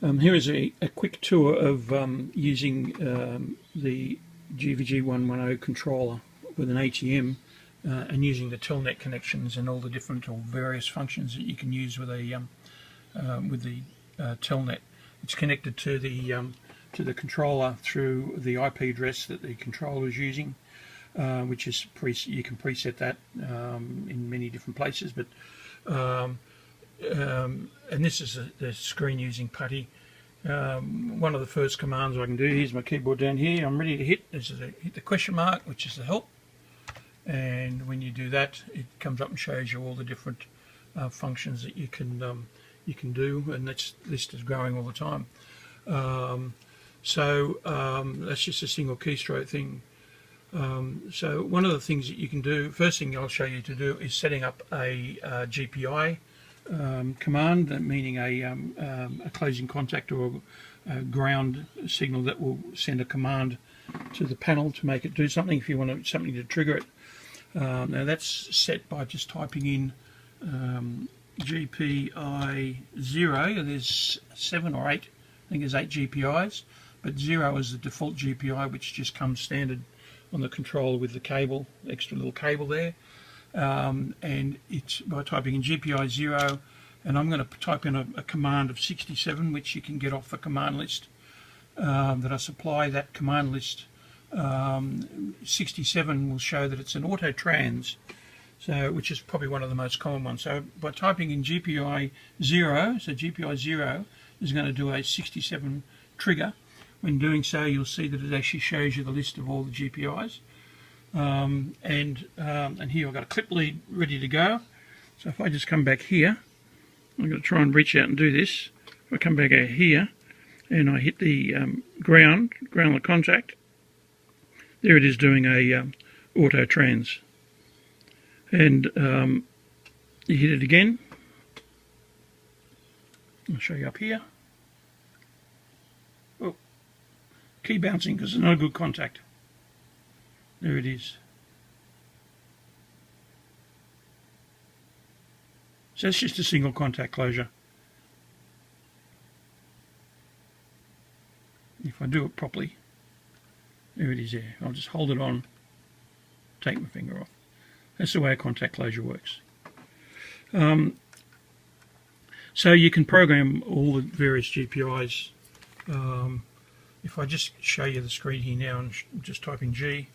Here is a quick tour of using the GVG110 controller with an ATEM and using the Telnet connections and all the different or various functions that you can use with the Telnet. It's connected to the controller through the IP address that the controller is using, which is you can preset that in many different places, but and this is the screen using PuTTY. One of the first commands I can do, here's my keyboard down here, I'm ready to hit, hit the question mark, which is the help, and when you do that it comes up and shows you all the different functions that you can do, and this list is growing all the time. That's just a single keystroke thing. So one of the things that you can do, first thing I'll show you to do, is setting up a GPI command, meaning a closing contact or a ground signal that will send a command to the panel to make it do something if you want something to trigger it. Now that's set by just typing in GPI 0. There's 7 or 8, I think there's 8 GPIs, but 0 is the default GPI, which just comes standard on the controller with the cable, extra little cable there. And it's by typing in GPI 0, and I'm going to type in a command of 67, which you can get off the command list that I supply. That command list 67 will show that it's an auto trans, which is probably one of the most common ones. So by typing in GPI 0, so GPI 0 is going to do a 67 trigger. When doing so, you'll see that it actually shows you the list of all the GPIs. And here I've got a clip lead ready to go. So if I just come back here, I'm going to try and reach out and do this. If I come back out here and I hit the ground of contact, there it is doing a auto trans. And you hit it again. I'll show you up here. Oh, key bouncing because there's no good contact. There it is. So it's just a single contact closure. If I do it properly, there it is there. I'll just hold it on, take my finger off. That's the way a contact closure works. So you can program all the various GPIs. If I just show you the screen here now and just type in G.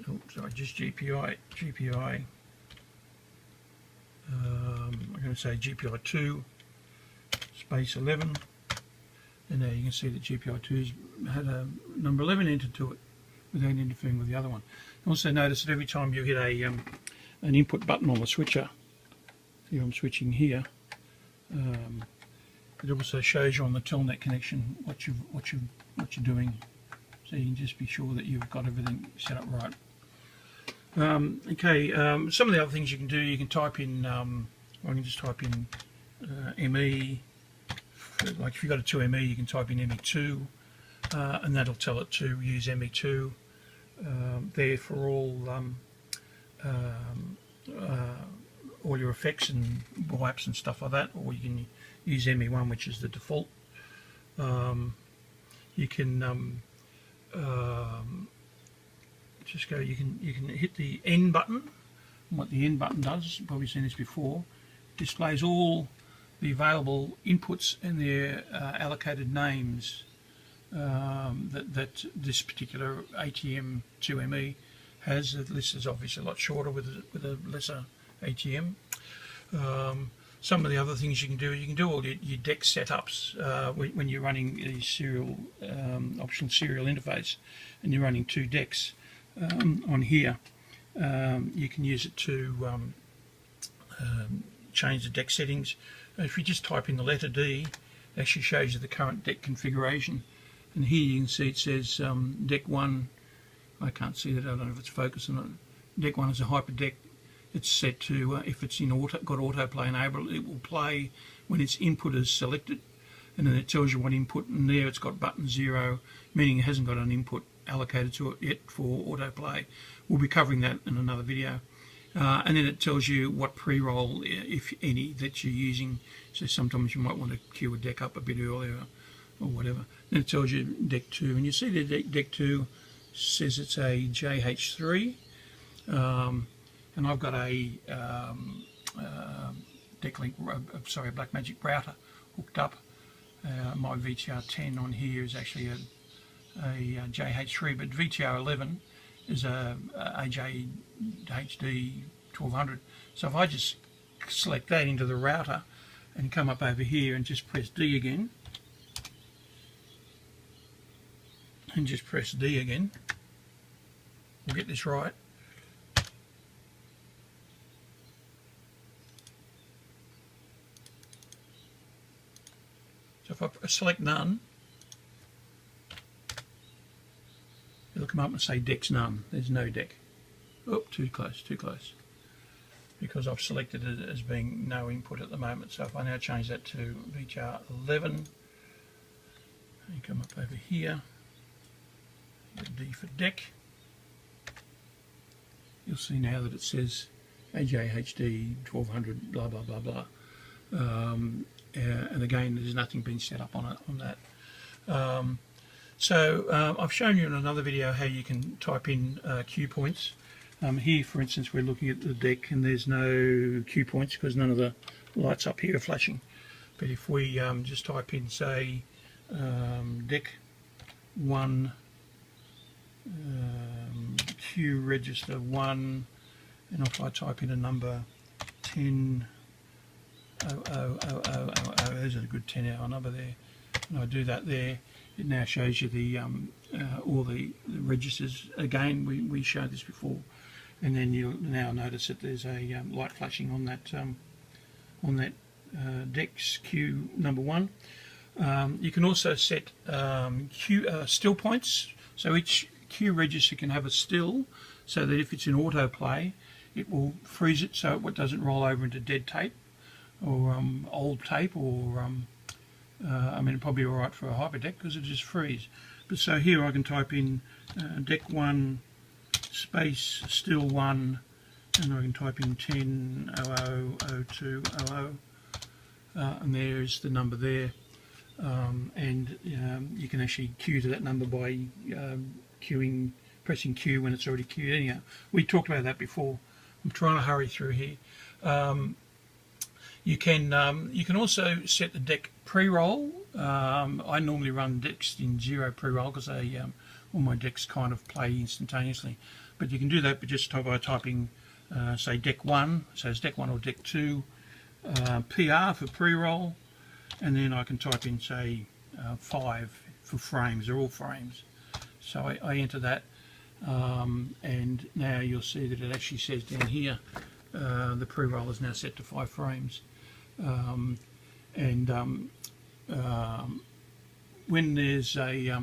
Oh, sorry, just GPI. I'm going to say GPI 2 space 11, and now you can see that GPI 2's had a number 11 entered to it without interfering with the other one. Also notice that every time you hit an input button on the switcher, here I'm switching here, it also shows you on the Telnet connection what you're doing, so you can just be sure that you've got everything set up right. Some of the other things you can do, you can type in, I can just type in ME, like if you've got a 2ME you can type in ME2, and that'll tell it to use ME2 there for all your effects and wipes and stuff like that, or you can use ME1, which is the default. You can just go. You can hit the N button. And what the N button does, you've probably seen this before, displays all the available inputs and their allocated names that this particular ATEM 2ME has. The list is obviously a lot shorter with a lesser ATEM. Some of the other things you can do all your deck setups when you're running the serial optional serial interface and you're running 2 decks on here. You can use it to change the deck settings. If you just type in the letter D, it actually shows you the current deck configuration. And here you can see it says deck 1. I can't see that, I don't know if it's focusing on it. Deck 1 is a hyper deck. It's set to, if it's in got autoplay enabled, it will play when its input is selected, and then it tells you what input, and there it's got button 0, meaning it hasn't got an input allocated to it yet for autoplay. We'll be covering that in another video. and then it tells you what pre-roll, if any, that you're using. So sometimes you might want to queue a deck up a bit earlier or whatever. Then it tells you deck 2, and you see the deck 2 says it's a JH3, and I've got a Decklink, sorry, Blackmagic router hooked up. My VTR10 on here is actually a JH3, but VTR11 is a AJHD 1200. So if I just select that into the router and come up over here and just press D again, and just press D again, we'll get this right. So if I select none, it'll come up and say deck's none. There's no deck. Oh, too close, because I've selected it as being no input at the moment. So if I now change that to VTR11 and come up over here, D for deck, you'll see now that it says AJHD 1200 blah blah blah blah, and again there's nothing been set up on that. So I've shown you in another video how you can type in cue points. Here, for instance, we're looking at the deck and there's no cue points because none of the lights up here are flashing. But if we just type in, say, deck 1, cue register 1, and if I type in a number 10, there's a good 10-hour number there, and I do that there, it now shows you the all the registers. Again, we showed this before, and then you'll now notice that there's a light flashing on that deck's cue number 1. You can also set still points, so each cue register can have a still, so that if it's in autoplay, it will freeze it so it doesn't roll over into dead tape or old tape, or I mean, probably all right for a hyperdeck because it just freeze. But so here I can type in deck 1 space still 1, and I can type in 10:00:02:00, and there's the number there. And you can actually queue to that number by pressing Q when it's already queued. Anyhow, we talked about that before. I'm trying to hurry through here. You can also set the deck pre-roll. I normally run decks in 0 pre-roll because all my decks kind of play instantaneously. But you can do that by typing, say, deck 1, so it's deck 1 or deck 2, PR for pre-roll, and then I can type in, say, 5 for frames. They're all frames. So I enter that, and now you'll see that it actually says down here the pre-roll is now set to 5 frames. When there's a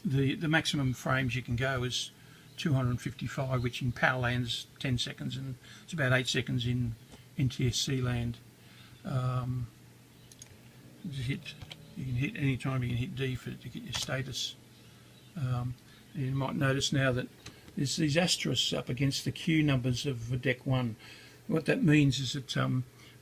the maximum frames you can go is 255, which in PAL land's 10 seconds, and it's about 8 seconds in NTSC land. You can hit any time. You can hit D to get your status. You might notice now that there's these asterisks up against the queue numbers of deck 1. What that means is that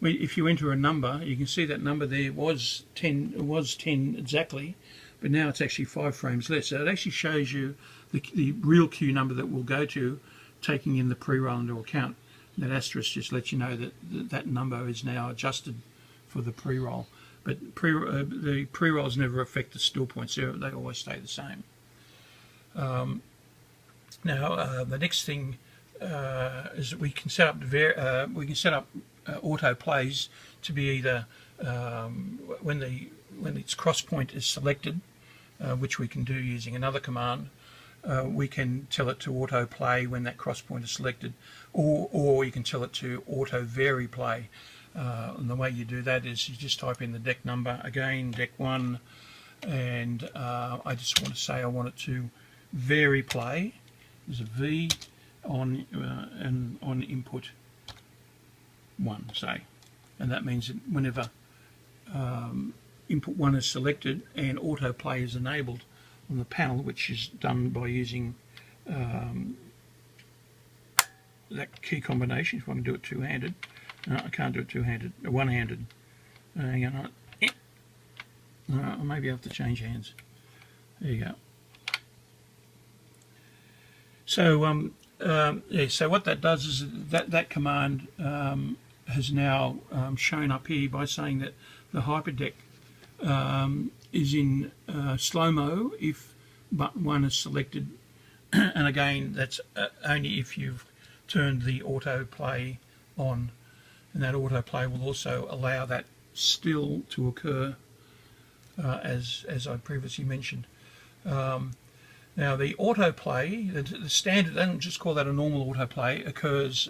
if you enter a number, you can see that number there was 10. It was 10 exactly, but now it's actually 5 frames less. So it actually shows you the real queue number that we'll go to, taking in the pre-roll into account. That asterisk just lets you know that that number is now adjusted for the pre-roll. But the pre-rolls never affect the still points. They always stay the same. Now the next thing is that we can set up auto plays to be either when its cross point is selected, which we can do using another command. We can tell it to auto play when that cross point is selected, or you can tell it to auto vary play. And the way you do that is you just type in the deck number, again deck 1, and I just want to say I want it to vary play. There's a V on input 1, say, and that means that whenever input 1 is selected and autoplay is enabled on the panel, which is done by using that key combination. If I can do it two-handed. No, I can't do it two-handed. One-handed. Hang on. Maybe I have to change hands. There you go. So yeah, so what that does is that command has now shown up here by saying that the hyperdeck is in slow-mo if button 1 is selected, and again that's only if you've turned the autoplay on, and that autoplay will also allow that still to occur as I previously mentioned. Now the autoplay, the standard, I don't just call that a normal autoplay, occurs,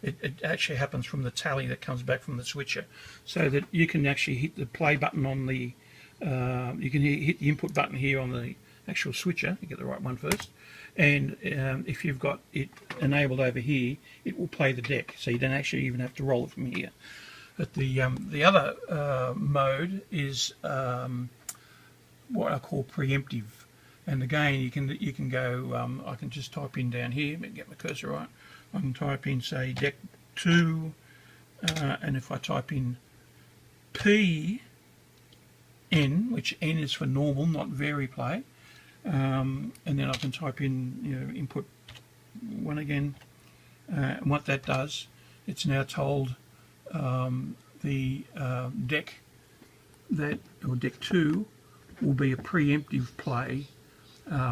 it actually happens from the tally that comes back from the switcher, so that you can actually hit the play button on the, you can hit the input button here on the actual switcher, you get the right one first, and if you've got it enabled over here, it will play the deck, so you don't actually even have to roll it from here. But the other mode is what I call preemptive. And again, you can go. I can just type in down here. Let me get my cursor right. I can type in, say, deck 2, and if I type in PN, which N is for normal, not vary play, and then I can type in, input 1 again. And what that does, it's now told the deck or deck 2 will be a preemptive play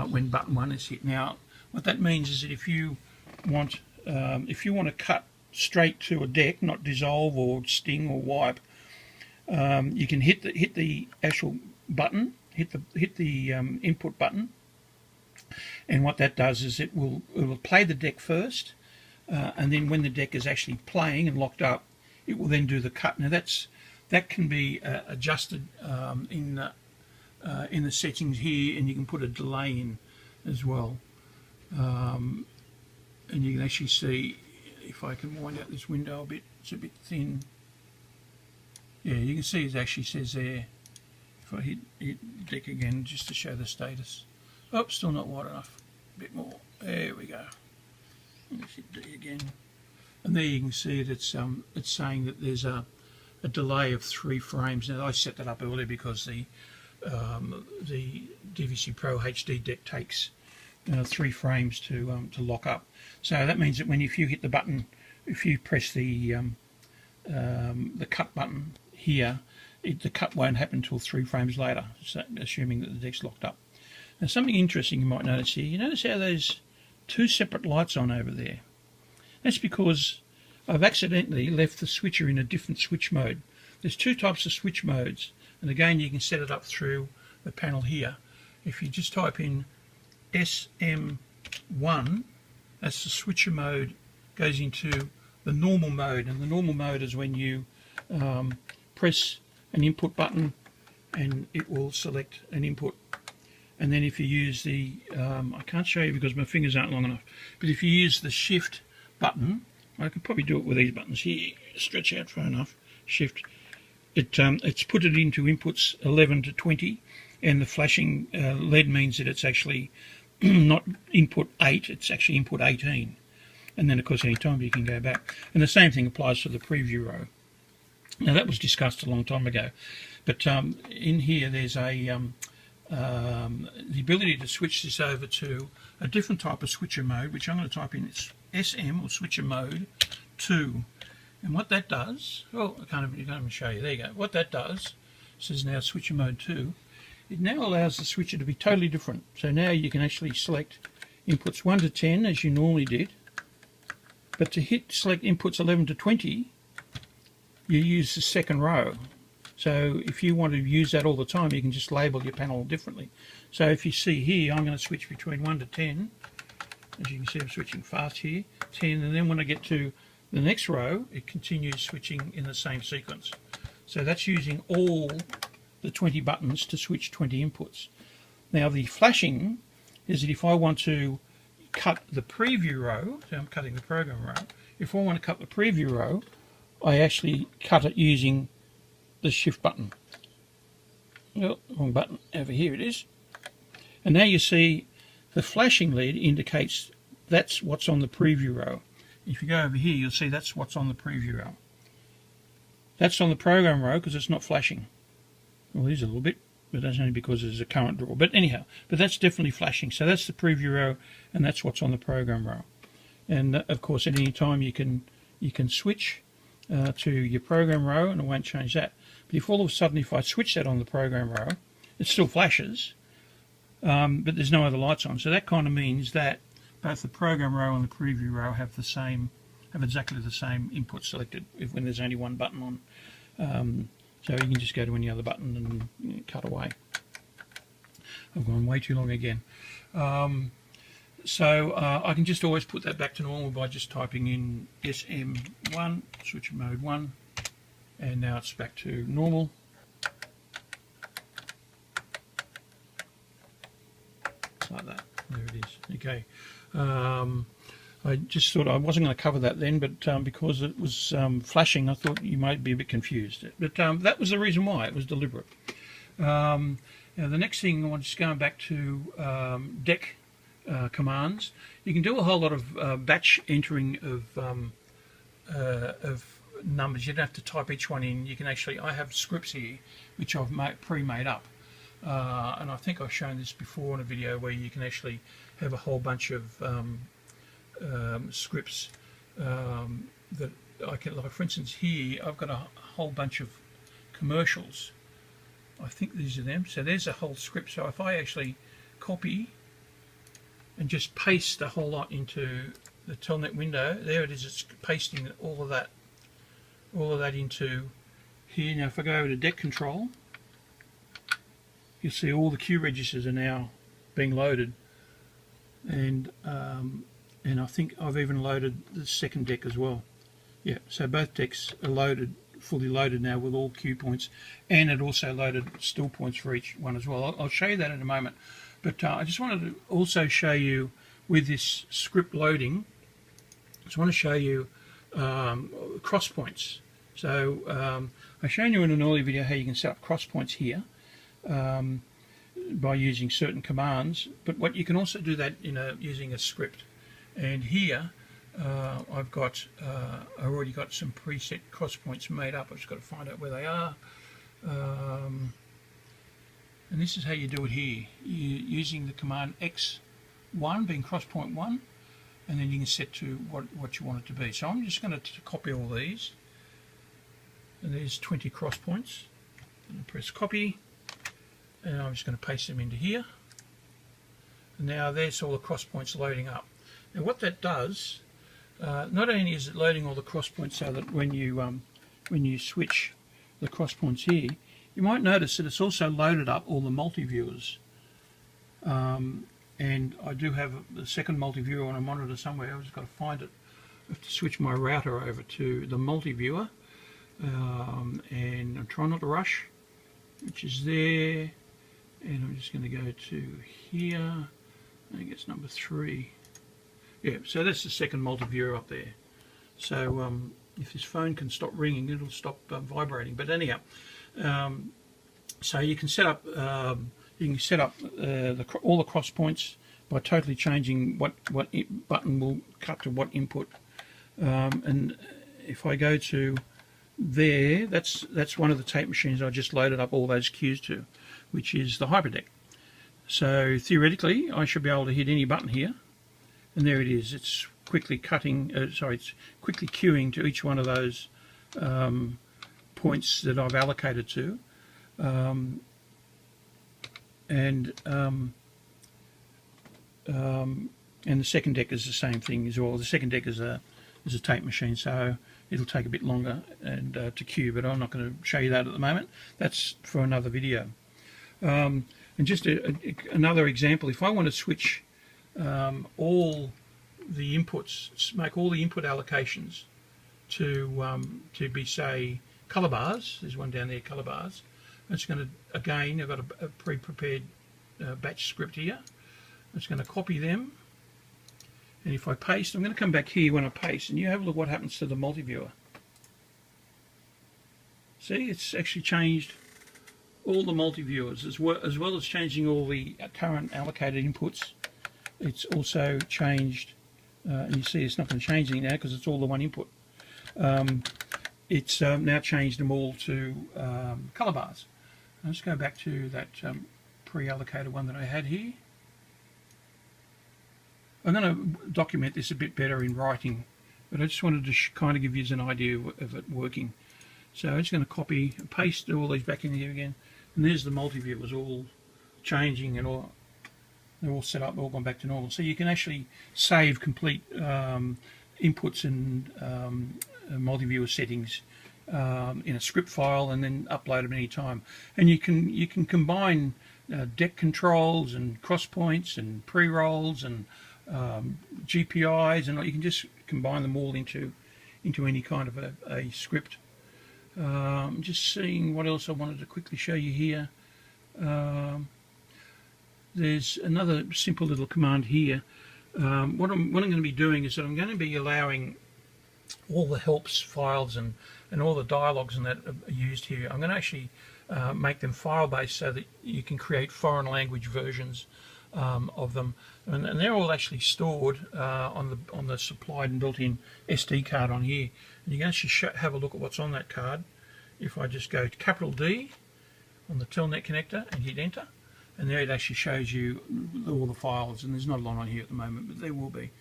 when button 1 is hit. Now, what that means is that if you want to cut straight to a deck, not dissolve or sting or wipe, you can hit the actual button, hit the input button, and what that does is it will play the deck first, and then when the deck is actually playing and locked up, it will then do the cut. Now that can be adjusted in the settings here, and you can put a delay in as well, and you can actually see, if I can wind out this window a bit, it's a bit thin. Yeah, you can see it actually says there, if I hit deck again just to show the status. Oh, still not wide enough, a bit more, there we go. Let's hit D again, and there you can see it, it's saying that there's a delay of 3 frames. Now I set that up earlier because the DVC Pro HD deck takes 3 frames to lock up. So that means that if you hit the button, if you press the cut button here, the cut won't happen until 3 frames later, so assuming that the deck's locked up. Now something interesting you might notice here, you notice how there's 2 separate lights on over there. That's because I've accidentally left the switcher in a different switch mode. There's 2 types of switch modes, and again you can set it up through the panel here. If you just type in SM1, that's the switcher mode, goes into the normal mode, and the normal mode is when you press an input button and it will select an input. And then if you use the, I can't show you because my fingers aren't long enough, but if you use the shift button, I could probably do it with these buttons here, stretch out far enough, shift, it's put it into inputs 11 to 20, and the flashing LED means that it's actually not input 8, it's actually input 18. And then of course any time you can go back. And the same thing applies to the preview row. Now that was discussed a long time ago, but in here there's a the ability to switch this over to a different type of switcher mode, which I'm going to type in, it's SM or switcher mode 2. And what that does, oh, I can't even show you, there you go. What that does, this is now switcher mode 2, it now allows the switcher to be totally different. So now you can actually select inputs 1 to 10 as you normally did, but to select inputs 11 to 20, you use the second row. So if you want to use that all the time, you can just label your panel differently. So if you see here, I'm going to switch between 1 to 10. As you can see, I'm switching fast here, 10, and then when I get to the next row, it continues switching in the same sequence. So that's using all the 20 buttons to switch 20 inputs. Now the flashing is that if I want to cut the preview row, so I'm cutting the program row, if I want to cut the preview row, I actually cut it using the shift button. Oh, wrong button, over here it is. And now you see The flashing lead indicates that's what's on the preview row. If you go over here, you'll see that's what's on the preview row. That's on the program row because it's not flashing. Well, it is a little bit, but that's only because there's a current draw. But anyhow, but that's definitely flashing. So that's the preview row, and that's what's on the program row. And of course, at any time you can switch to your program row, and it won't change that. But if all of a sudden, if I switch that on the program row, it still flashes, but there's no other lights on. So that kind of means that both the program row and the preview row have exactly the same input selected when there's only one button on. So you can just go to any other button and cut away. I've gone way too long again. So I can just always put that back to normal by just typing in SM1, switch mode 1, and now it's back to normal. Like that. There it is. Okay. I just thought I wasn't going to cover that then, but because it was flashing, I thought you might be a bit confused. But that was the reason why. It was deliberate. Now the next thing, I'm just going back to deck commands. You can do a whole lot of batch entering of numbers. You don't have to type each one in. You can actually, I have scripts here which I've pre-made up. And I think I've shown this before in a video where you can actually have a whole bunch of scripts that I can, like for instance here I've got a whole bunch of commercials. I think these are them. So there's a whole script. So if I actually copy and just paste the whole lot into the Telnet window, there it is. It's pasting all of that into here. Now if I go over to deck control, you'll see all the queue registers are now being loaded, and I think I've even loaded the second deck as well. Yeah, so both decks are loaded, fully loaded now with all queue points, and it also loaded still points for each one as well. I'll show you that in a moment, but I just wanted to also show you with this script loading, I just want to show you cross points. So I've shown you in an earlier video how you can set up cross points here by using certain commands, but what you can also do that using a script. And here I've already got some preset cross points made up. I've just got to find out where they are, and this is how you do it here. Using the command X1 being cross point 1, and then you can set to what you want it to be. So I'm just going to copy all these, and there's 20 cross points, and press copy, and I'm just going to paste them into here. And now there's all the cross points loading up. Now what that does, not only is it loading all the cross points so that when you switch the cross points here, you might notice that it's also loaded up all the multiviewers. And I do have the second multiviewer on a monitor somewhere. I've just got to find it. I have to switch my router over to the multiviewer, and I'm trying not to rush, which is there. And I'm just going to go to here. I think it's number 3. Yeah, so that's the second multiviewer up there. So if this phone can stop ringing, it'll stop vibrating. But anyhow, so you can set up all the cross points by totally changing what button will cut to what input. And if I go to there, that's one of the tape machines I just loaded up all those queues to, which is the hyperdeck. So theoretically, I should be able to hit any button here, and there it is. It's quickly it's quickly queuing to each one of those points that I've allocated to, and the second deck is the same thing as well. The second deck is a tape machine, so it'll take a bit longer and to queue, but I'm not going to show you that at the moment. That's for another video. And just another example, if I want to switch all the inputs, make all the input allocations to be, say, color bars. There's one down there, color bars. It's going to, again, I've got a pre-prepared batch script here. It's going to copy them, and if I paste, I'm going to come back here when I paste, and you have a look what happens to the multiviewer. See, it's actually changed all the multiviewers as well as changing all the current allocated inputs it's also changed, and you see it's not going to change anything now because it's all the one input. It's now changed them all to colour bars. Let's go back to that pre-allocated one that I had here. I'm going to document this a bit better in writing, but I just wanted to kind of give you an idea of it working. So I'm just going to copy and paste all these back in here again, and there's the multiviewers all changing and all. They're all set up, all gone back to normal. So you can actually save complete inputs and multiviewer settings in a script file and then upload them any time. And you can combine deck controls and cross points and pre-rolls and GPIs, and you can just combine them all into any kind of a script. Just seeing what else I wanted to quickly show you here. There's another simple little command here. What I'm going to be doing is that I'm going to be allowing all the helps files and all the dialogues and that are used here. I'm going to actually make them file-based so that you can create foreign language versions of them, and they're all actually stored on the supplied and built-in SD card on here. And you can actually have a look at what's on that card. If I just go to capital D on the Telnet connector and hit enter, and there it actually shows you all the files, and there's not a lot on here at the moment, but there will be.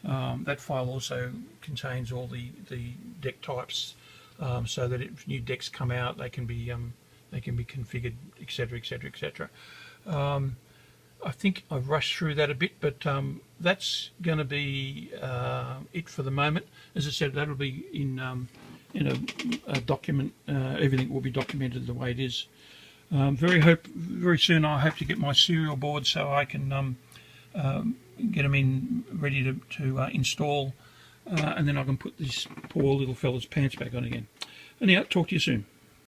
That file also contains all the deck types, so that if new decks come out, they can be configured, etc., etc., etc. I think I've rushed through that a bit, but that's going to be it for the moment. As I said, that'll be in a document. Everything will be documented the way it is. Very soon I hope to get my serial board so I can get them in ready to install, and then I can put this poor little fella's pants back on again. Anyhow, talk to you soon.